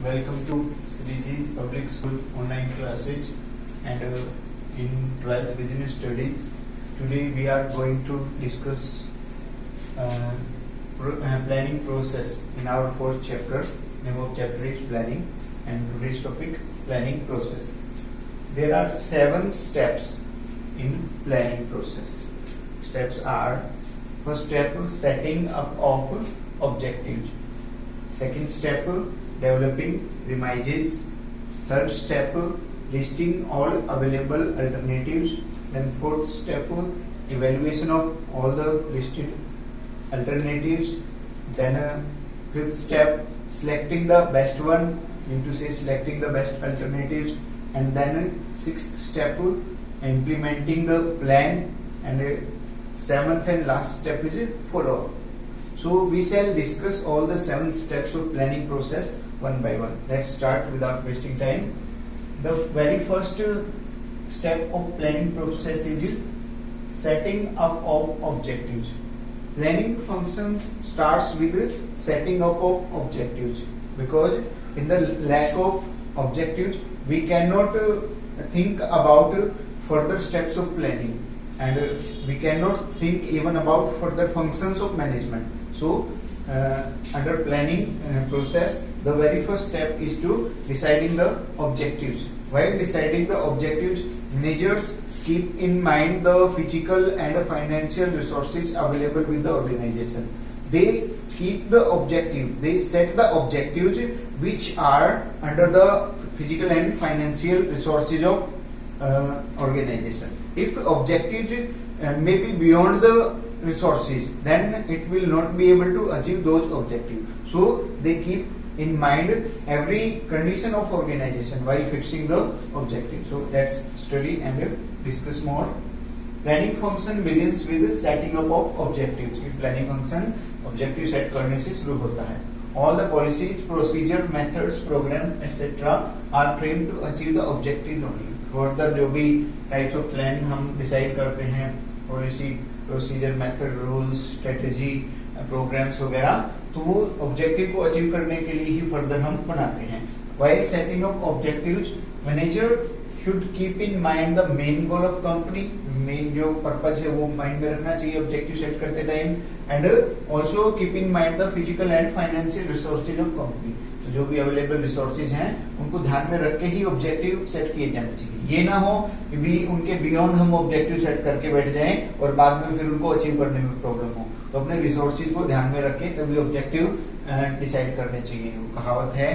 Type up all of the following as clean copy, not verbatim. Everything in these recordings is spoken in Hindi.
Welcome to Sriji Public School online classes and in 12th business study. Today we are going to discuss planning process in our fourth chapter. Name of chapter is planning and today's topic planning process. There are 7 steps in planning process. Steps are: first step, setting up of objectives. Second step, developing premises. Third step, listing all available alternatives. Then fourth step, evaluation of all the listed alternatives. Then fifth step, selecting the best one, selecting the best alternatives. And then sixth step, implementing the plan. And seventh and last step is follow up. So we shall discuss all the 7 steps of planning process one by one. Let's start without wasting time. The very first step of planning process is setting up of objectives. Planning function starts with setting up of objectives, because in the lack of objectives we cannot think about further steps of planning, and we cannot think even about further functions of management. So under planning process, the very first step is to deciding the objectives. While deciding the objectives, managers keep in mind the physical and financial resources available with the organization. They keep the objective, they set the objectives which are under the physical and financial resources of organization. If objectives may be beyond the resources, then it will not be able to achieve those objectives. So they keep in mind every condition of organization while fixing the objective. So let's study and discuss more. Planning function begins with setting up of objectives. In planning function objective set करने से शुरू होता है. All the policies, procedure, methods, program, etc. are framed to achieve the objective only. Further जो भी types of plan हम decide करते हैं, policy, procedure, method, rules, strategy, programmes वगैरह, तो वो ऑब्जेक्टिव को अचीव करने के लिए ही फर्दर हम बनाते हैं. While setting up objectives, manager should keep in mind the main goal of company. Main जो पर्पज है वो माइंड में रखना चाहिए ऑब्जेक्टिव सेट करते time. And also keep in mind the physical and financial resources of company. तो जो भी अवेलेबल रिसोर्सेज हैं उनको ध्यान में रख के ही ऑब्जेक्टिव सेट किए जाने चाहिए. ये ना हो कि भी उनके बियॉन्ड हम ऑब्जेक्टिव सेट करके बैठ जाएं और बाद में फिर उनको अचीव करने में प्रॉब्लम हो. तो अपने रिसोर्सेज को ध्यान में रखें तभी ऑब्जेक्टिव डिसाइड करने चाहिए. कहावत है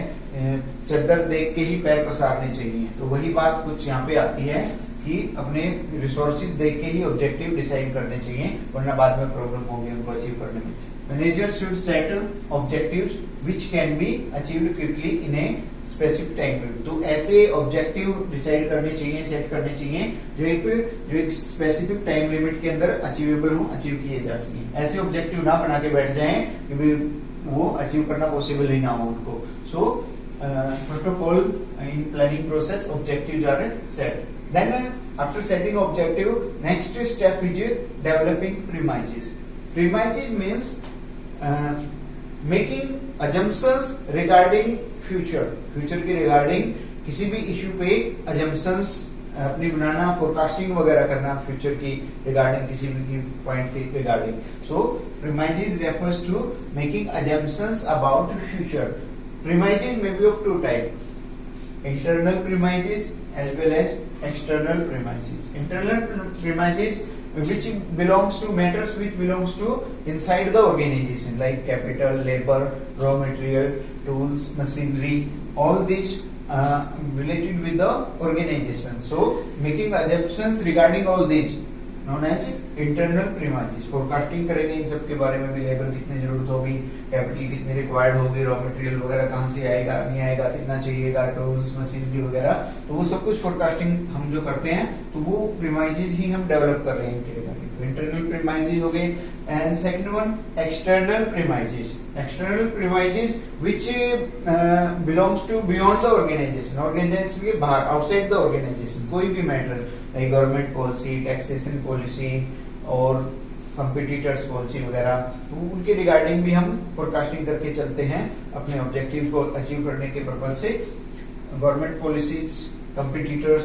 चद्दर देख के ही पैर पसारने चाहिए. तो वही बात कुछ यहाँ पे आती है कि अपने रिसोर्सेज देख के ही ऑब्जेक्टिव डिसाइड करने चाहिए, वरना बाद में प्रॉब्लम होगी उनको अचीव करने में. Manager should set objectives which can be achieved quickly in a specific time period. तो ऐसे ऑब्जेक्टिव डिसाइड करने चाहिए, सेट करने चाहिए जो एक स्पेसिफिक टाइम लिमिट के अंदर अचीवेबल हो, अचीव किए जा सके. ऐसे ऑब्जेक्टिव ना बना के बैठ जाएं कि वो अचीव करना पॉसिबल ही ना हो उनको. So first of all in planning process objectives are set. Then after setting objective, next step is developing premises. Premises means making assumptions regarding future. Future के regarding किसी भी issue पे assumptions अपनी बनाना, forecasting वगैरह करना future की regarding किसी भी point के regarding. So premises refers to making assumptions about future. Premises may be of 2 types: internal premises as well as external premises. Internal premises which belongs to matters which belongs to inside the organization, like capital, labor, raw material, tools, machinery, all these related with the organization. So making assumptions regarding all these known as internal premises. Forecasting करेंगे इन सब के बारे में भी, लेबर कितनी जरूरत होगी, कैपिटल कितनी रिक्वायर्ड होगी, रॉ मटेरियल वगैरह कहाँ से आएगा, नहीं आएगा, कितना चाहिएगा, टूल्स, मशीनरी वगैरह. तो वो सब कुछ फोरकास्टिंग हम जो करते हैं तो वो प्रीमाइजेस ही हम डेवलप कर रहे हैं इनके रिगार्डिंग. इंटरनल प्रीमाइजेस हो गए. And second one external premises. External premises which belongs to beyond the organisation. Organisation के बाहर, आउटसाइड द ऑर्गेनाइजेशन, कोई भी matter, government policy, taxation policy और कंपिटिटर्स पॉलिसी वगैरह, तो उनके रिगार्डिंग भी हम फोरकास्टिंग करके चलते हैं अपने ऑब्जेक्टिव को अचीव करने के पर्पज से। Government policies, competitors,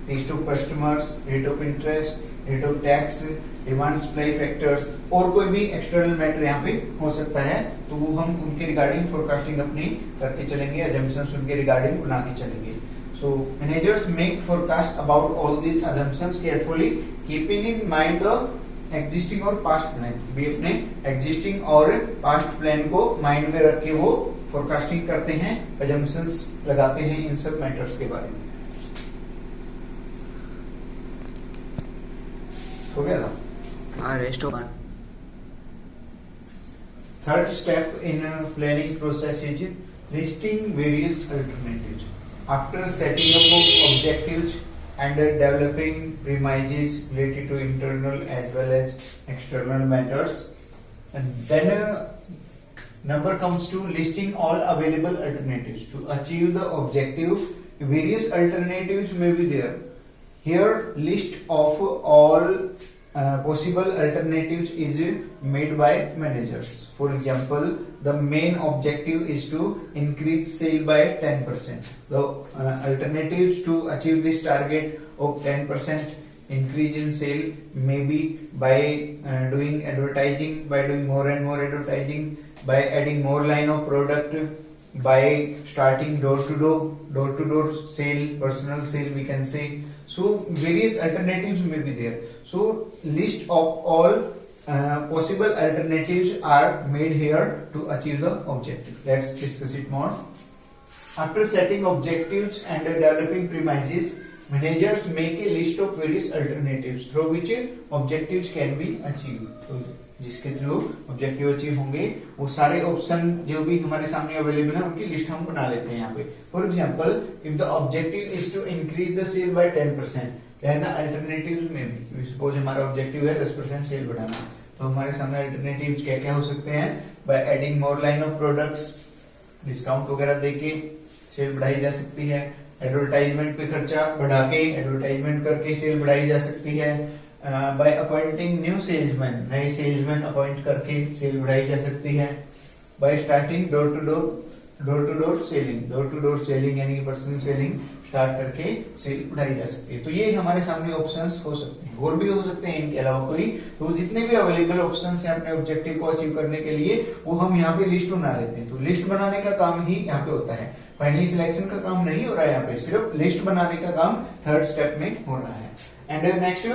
taste of customers, rate of interest, rate of tax, demand supply factors और कोई भी एक्सटर्नल मैटर यहाँ पे हो सकता है, तो वो हम उनके रिगार्डिंग फोरकास्टिंग अपनी करके चलेंगे, अजम्पशंस उनके रिगार्डिंग बना के चलेंगे। So managers make forecast about all these assumptions carefully, keeping in mind the existing और past plan। भी अपने existing और past plan को माइंड में रख के वो फोरकास्टिंग करते हैं, assumptions लगाते हैं इन सब मैटर्स के बारे में। हो गया था? हाँ, rest of Third step in planning process is listing various alternatives. After setting up of objectives and developing premises related to internal as well as external matters, and then number comes to listing all available alternatives to achieve the objective. Various alternatives may be there. Here list of all possible alternatives is made by managers. For example, the main objective is to increase sale by 10%. The alternatives to achieve this target of 10% increase in sale may be by doing advertising, by doing more and more advertising, by adding more line of product, by starting door to door sale, personal sale we can say. So various alternatives may be there. So list of all possible alternatives are made here to achieve the objective. Let's discuss it more. After setting objectives and developing premises, managers make a list of various alternatives through which objectives can be achieved. So जिसके थ्रू ऑब्जेक्टिव अचीव होंगे वो सारे ऑप्शन जो भी हमारे सामने अवेलेबल है उनकी लिस्ट हम बना लेते हैं यहाँ पे। For example, if the objective is to increase the sale by 10%, then the alternatives में भी, सपोज हमारा ऑब्जेक्टिव है 10% सेल बढ़ाना, तो हमारे सामने अल्टरनेटिव्स क्या क्या हो सकते हैं? By adding more line of products, discount वगैरह देके सेल बढ़ाई जा सकती है। एडवर्टाइजमेंट पे खर्चा बढ़ा के एडवर्टाइजमेंट करके सेल बढ़ाई जा सकती है। बाय अपॉइंटिंग न्यू सेल्समैन, नए सेल्समैन अपॉइंट करके सेल बढ़ाई जा सकती है। By starting door to door selling यानी कि पर्सनल सेलिंग स्टार्ट करके सेल बढ़ाई जा सकती है। तो ये हमारे सामने ऑप्शंस हो सकते हैं, और भी हो सकते हैं इनके अलावा कोई। तो जितने भी अवेलेबल ऑप्शंस हैं अपने ऑब्जेक्टिव को अचीव करने के लिए वो हम यहाँ पे लिस्ट बना लेते हैं। तो लिस्ट बनाने का काम ही यहाँ पे होता है, फाइनली सिलेक्शन का काम नहीं हो रहा है यहाँ पे, सिर्फ लिस्ट बनाने का काम थर्ड स्टेप में हो रहा है। And next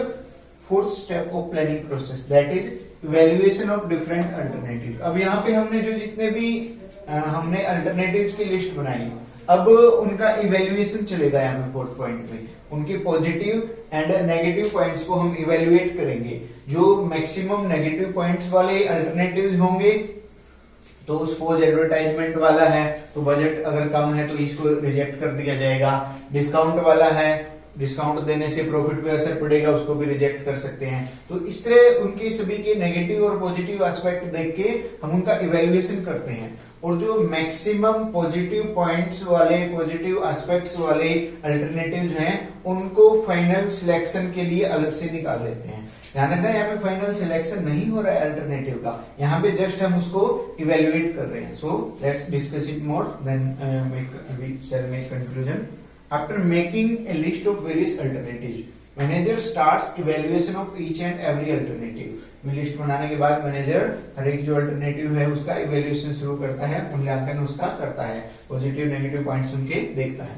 fourth step of planning process, that is evaluation of different alternative. अब यहाँ पे हमने जो जितने भी हमने अल्टरनेटिव्स की लिस्ट बनाई, अब उनका इवेल्युएशन चलेगा यहाँ पे फोर्थ पॉइंट में। उनके पॉजिटिव एंड नेगेटिव पॉइंट्स को हम इवेल्युएट करेंगे। जो मैक्सिमम नेगेटिव पॉइंट्स वाले अल्टरनेटिव होंगे, तो सपोज एडवर्टाइजमेंट वाला है तो बजट अगर कम है तो इसको रिजेक्ट कर दिया जाएगा। डिस्काउंट वाला है, डिस्काउंट देने से प्रॉफिट पे असर पड़ेगा, उसको भी रिजेक्ट कर सकते हैं। तो इस तरह उनके सभी के नेगेटिव और पॉजिटिव एस्पेक्ट देख के हम उनका इवेल्युएशन करते हैं, और जो मैक्सिमम पॉजिटिव पॉइंट्स वाले, पॉजिटिव एस्पेक्ट्स वाले अल्टरनेटिव्स हैं उनको फाइनल सिलेक्शन के लिए अलग से निकाल लेते हैं। ध्यान रखना, यहाँ पे फाइनल सिलेक्शन नहीं हो रहा है अल्टरनेटिव का, यहाँ पे जस्ट हम उसको इवेल्युएट कर रहे हैं। So let's discuss it more, then we shall make conclusion. After making a list of various alternatives, manager starts evaluation of each and every alternative. List बनाने के बाद मैनेजर हर एक जो अल्टरनेटिव है उसका इवेल्युएशन शुरू करता है, मूल्यांकन उसका करता है, पॉजिटिव नेगेटिव पॉइंट्स उनके देखता है।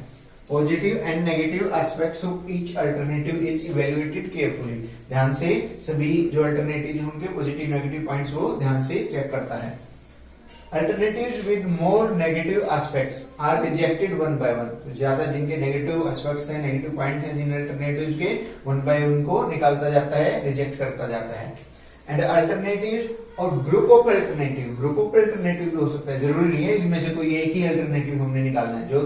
Positive and negative aspects of each alternative is evaluated carefully. ध्यान से सभी जो अल्टरनेटिव उनके पॉजिटिव नेगेटिव पॉइंट्स वो ध्यान से चेक करता है। Alternatives with more negative aspects are rejected one by one. तो ज्यादा जिनके नेगेटिव एस्पेक्ट्स हैं, नेगेटिव पॉइंट हैं जिन अल्टरनेटिव्स के, वन बाय उनको निकालता जाता है, रिजेक्ट करता जाता है। एंड अल्टरनेटिव्स और ग्रुप ऑफ अल्टरनेटिव भी हो सकता है, जरूरी नहीं है इसमें से कोई एक ही अल्टरनेटिव हमने निकालना है। जो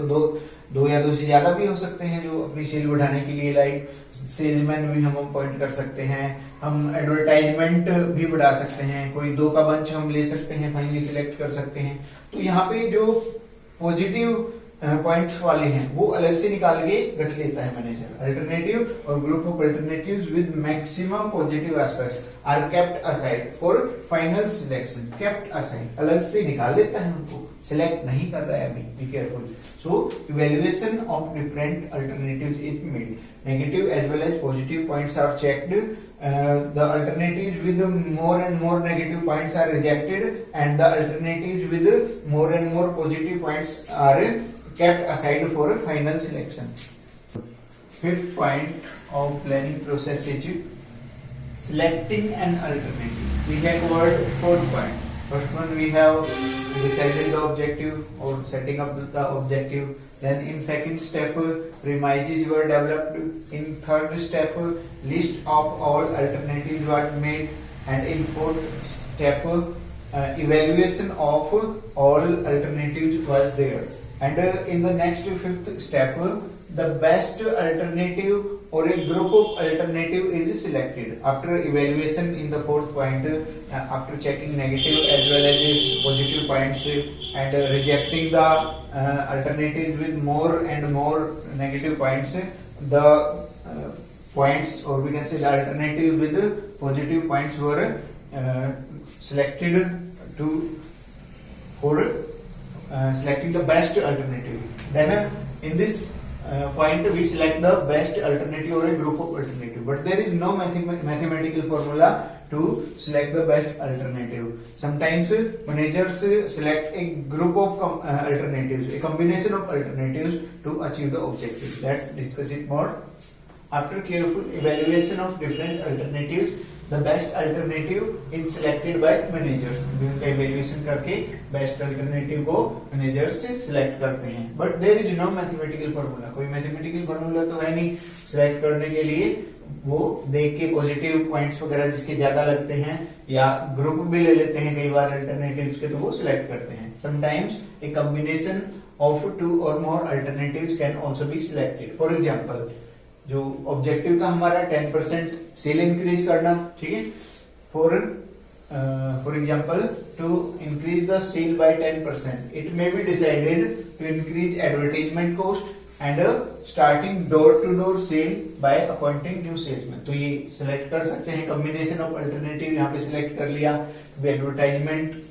दो या दो से ज्यादा भी हो सकते हैं जो अपनी सेल बढ़ाने के लिए, लाइक सेल्समैन भी हम अपॉइंट कर सकते हैं, हम एडवर्टाइजमेंट भी बढ़ा सकते हैं, कोई दो का बंच हम ले सकते हैं, फाइनली सिलेक्ट कर सकते हैं। तो यहाँ पे जो पॉजिटिव पॉइंट्स वाले हैं वो अलग से निकाल के रख लेता है मैनेजर। अल्टरनेटिव और group of alternatives with maximum positive aspects are kept aside for final selection. Kept aside, अलग से निकाल लेता है उनको, सिलेक्ट नहीं कर रहा है अभी, be careful. So evaluation of different alternatives is made, negative as well as positive points are checked, the alternatives with more and more negative points are rejected and the alternatives with more and more positive points are kept aside for final selection. Fifth point of planning process is selecting an alternative. We have covered fourth point. First one we have decided the objective or setting up the objective. Then in second step premises were developed. In third step list of all alternatives were made, and in fourth step evaluation of all alternatives was there. And in the next fifth step the best alternative or a group of alternative is selected. After evaluation in the fourth point, after checking negative as well as positive points and rejecting the alternatives with more and more negative points, the points, or we can say the alternatives with positive points were selected to for selecting the best alternative. Then in this point we select the best alternative or a group of alternative, but there is no mathematical formula to select the best alternative. Sometimes managers select a group of alternatives, a combination of alternatives to achieve the objective. Let's discuss it more. After careful evaluation of different alternatives, the best alternative is selected by managers. Evaluation करके best alternative को managers select करते हैं. But there is no mathematical formula. कोई mathematical formula तो है नहीं select करने के लिए. वो देख के पॉजिटिव पॉइंट्स वगैरह जिसके ज्यादा लगते हैं या ग्रुप भी ले लेते हैं कई बार अल्टरनेटिव्स के, तो वो सिलेक्ट करते हैं. Sometimes a combination of 2 or more alternatives can also be selected. For example, जो ऑब्जेक्टिव था हमारा 10% सेल इंक्रीज करना, ठीक है. For example to increase the sale by 10%, it may be decided to increase advertisement cost and starting door to door sale by appointing new salesman. तो ये सिलेक्ट कर सकते हैं कॉम्बिनेशन ऑफ अल्टरनेटिव, यहाँ पे सिलेक्ट कर लिया. एडवर्टाइजमेंट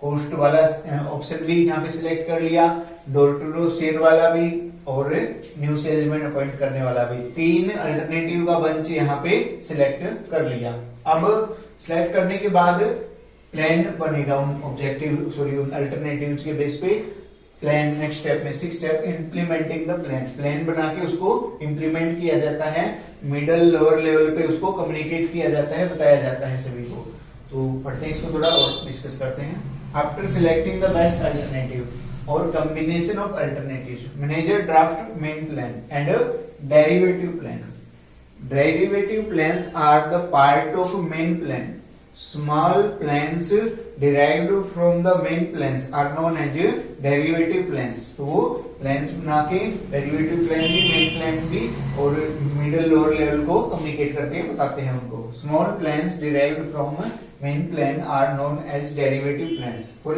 कॉस्ट वाला ऑप्शन भी यहाँ पे सिलेक्ट कर लिया, डोर टू डोर सेल वाला भी और न्यू सेल्समैन अपॉइंट करने वाला भी. 3 अल्टरनेटिव का बंच यहाँ पे सिलेक्ट कर लिया. अब सिलेक्ट करने के बाद प्लान बनेगा उन उन अल्टरनेटिव्स के बेस पे. प्लान नेक्स्ट स्टेप में 6 step implementing the plan. Plan बना के उसको इम्प्लीमेंट किया जाता है. मिडल लोअर लेवल पे उसको कम्युनिकेट किया जाता है, बताया जाता है सभी को. तो पढ़ते हैं इसको थोड़ा और डिस्कस करते हैं. After selecting the best alternative और combination of alternatives, manager draft main plan and derivative plan. Derivative plans are the part of main plan. Small plans derived from the main plans are known as derivative plans. तो वो plans बना के derivative plan भी, main plan भी और middle lower level को communicate करके बताते हैं उनको. Small plans derived from main plan are known as derivative plans. For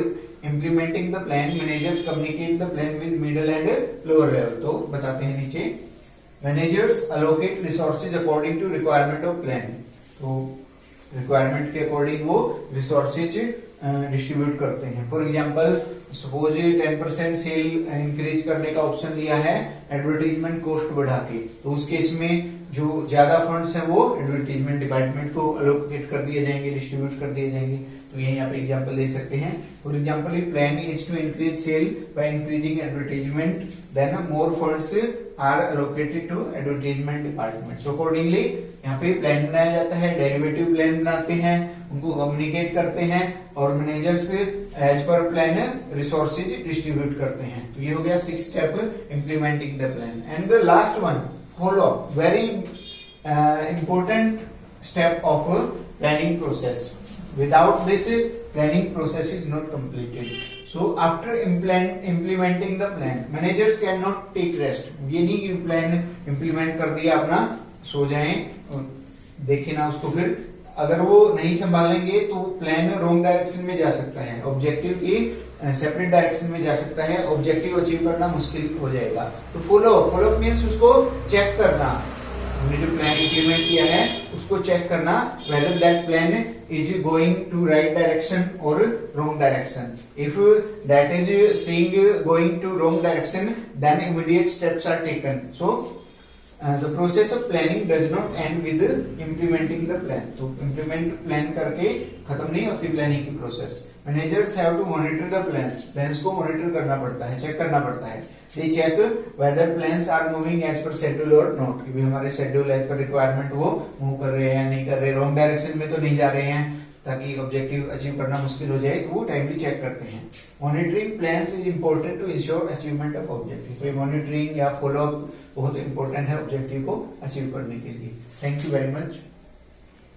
implementing the plan, managers communicate the plan with middle and lower level. तो बताते हैं नीचे. Managers allocate resources according to requirement of plan. तो रिक्वायरमेंट के अकॉर्डिंग वो रिसोर्सेज डिस्ट्रीब्यूट करते हैं. For example, suppose 10% sale increase करने का ऑप्शन लिया है एडवर्टाइजमेंट कॉस्ट बढ़ा के, तो उस केस में जो ज्यादा फंड्स हैं वो एडवर्टाइजमेंट डिपार्टमेंट को अलोकेट कर दिए जाएंगे, डिस्ट्रीब्यूट कर दिए जाएंगे. तो ये यहाँ पे एग्जांपल दे सकते हैं. For example, plan is to increase sale by increasing advertisement, then more funds are allocated to advertisement department. So accordingly यहाँ पे प्लान बनाया जाता है, डेरिवेटिव प्लान बनाते हैं, उनको कम्युनिकेट करते हैं और managers as per plan resources distribute करते हैं. तो ये हो गया 6 step implementing the plan. And the last one, follow up, very important step of planning process. Without this, planning process is not completed. So after implementing the plan, managers cannot take rest. ये नहीं कि प्लान इंप्लीमेंट कर दिया अपना सो जाएं, देखे ना उसको. फिर अगर वो नहीं संभालेंगे तो प्लान रॉन्ग डायरेक्शन में जा सकता है. ऑब्जेक्टिव की सेपरेट डायरेक्शन में जा सकता है, ऑब्जेक्टिव अचीव करना मुश्किल हो जाएगा। तो फॉलो मीन्स उसको चेक करना, हमने जो प्लान इंप्लीमेंट किया है उसको चेक करना, whether that plan is going to right direction or wrong direction. If that is seeing going to wrong direction, then immediate steps are taken. So the process of planning does not end with implementing the plan। तो implement plan करके खत्म नहीं होती प्लानिंग की process. Managers have to monitor the plans को मॉनिटर करना पड़ता है, चेक करना पड़ता है। They check whether plans are moving as per schedule or not, कि भी हमारे शेड्यूल एज पर रिक्वायरमेंट वो मूव कर रहे हैं या नहीं कर रहे, रॉन्ग डायरेक्शन में तो नहीं जा रहे हैं, ताकि ऑब्जेक्टिव अचीव करना मुश्किल हो जाए, तो वो टाइमली चेक करते हैं। Monitoring plans is important to ensure achievement of objective. तो मॉनिटरिंग या फॉलोअप बहुत इंपॉर्टेंट है ऑब्जेक्टिव को अचीव करने के लिए। Thank you very much.